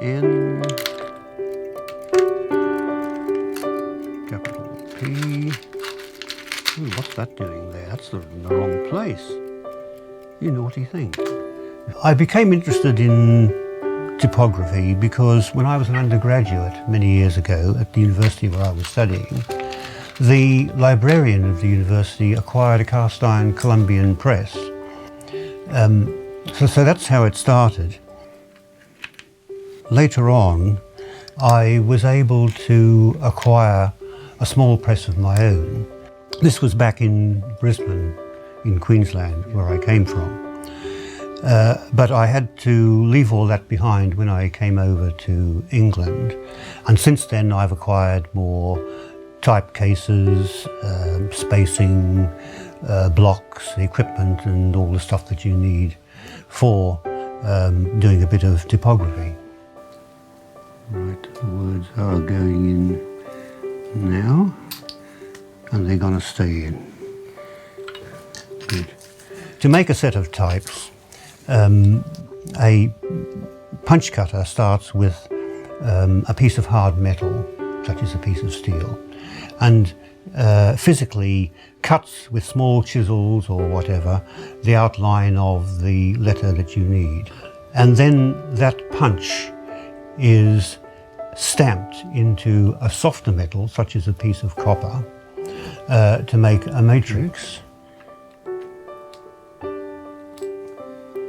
N, capital P. Ooh, what's that doing there? That's sort of in the wrong place. You naughty thing. I became interested in typography because when I was an undergraduate many years ago at the university where I was studying, the librarian of the university acquired a cast iron Columbian press. So that's how it started. Later on, I was able to acquire a small press of my own. This was back in Brisbane, in Queensland, where I came from. But I had to leave all that behind when I came over to England. And since then, I've acquired more type cases, spacing, blocks, equipment, and all the stuff that you need for doing a bit of typography. Right, the words are going in now, and they're going to stay in. Good. To make a set of types, a punch cutter starts with a piece of hard metal, such as a piece of steel, and physically cuts with small chisels or whatever the outline of the letter that you need. And then that punch is stamped into a softer metal, such as a piece of copper, to make a matrix.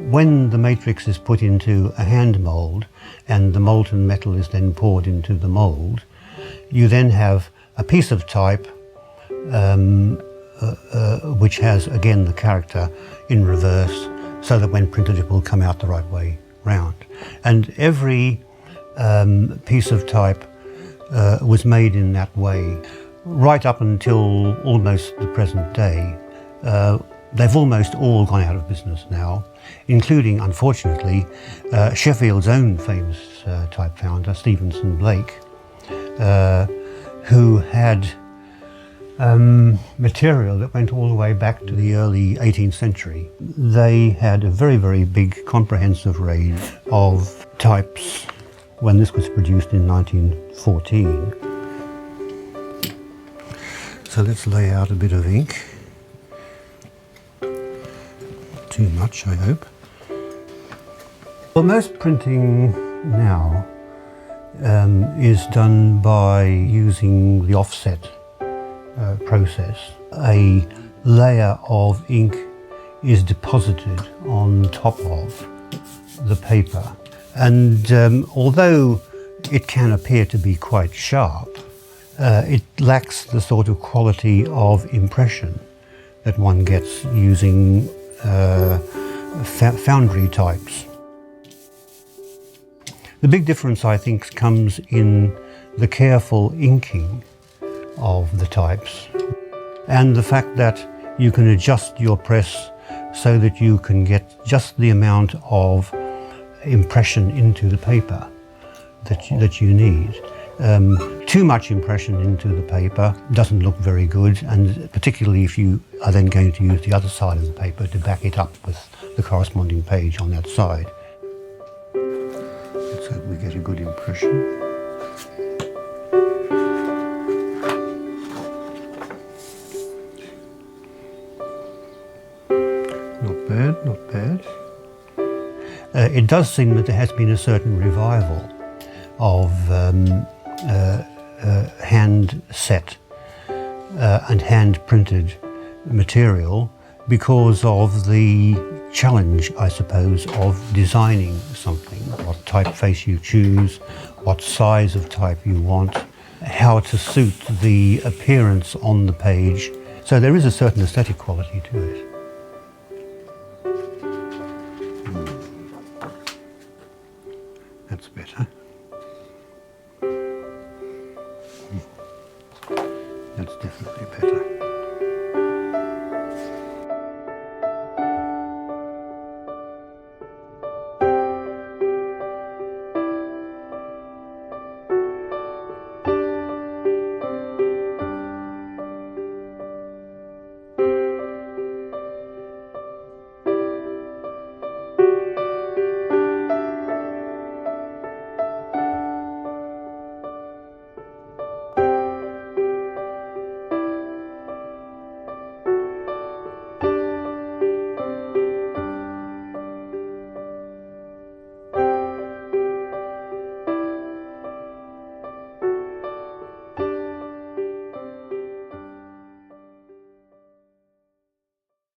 When the matrix is put into a hand mould and the molten metal is then poured into the mould, you then have a piece of type which has again the character in reverse, so that when printed it will come out the right way round. And every piece of type was made in that way right up until almost the present day. They've almost all gone out of business now, including, unfortunately, Sheffield's own famous type founder, Stevenson Blake, who had material that went all the way back to the early 18th century. They had a very, very big, comprehensive range of types when this was produced in 1914. So let's lay out a bit of ink. Too much, I hope. Well, most printing now is done by using the offset process. A layer of ink is deposited on top of the paper, and although it can appear to be quite sharp, it lacks the sort of quality of impression that one gets using foundry types. The big difference, I think, comes in the careful inking of the types and the fact that you can adjust your press so that you can get just the amount of impression into the paper that you need. Too much impression into the paper doesn't look very good, and particularly if you are then going to use the other side of the paper to back it up with the corresponding page on that side. Let's hope we get a good impression. Not bad, not bad. It does seem that there has been a certain revival of hand set and hand printed material because of the challenge, I suppose, of designing something. What typeface you choose, what size of type you want, how to suit the appearance on the page. So there is a certain aesthetic quality to it.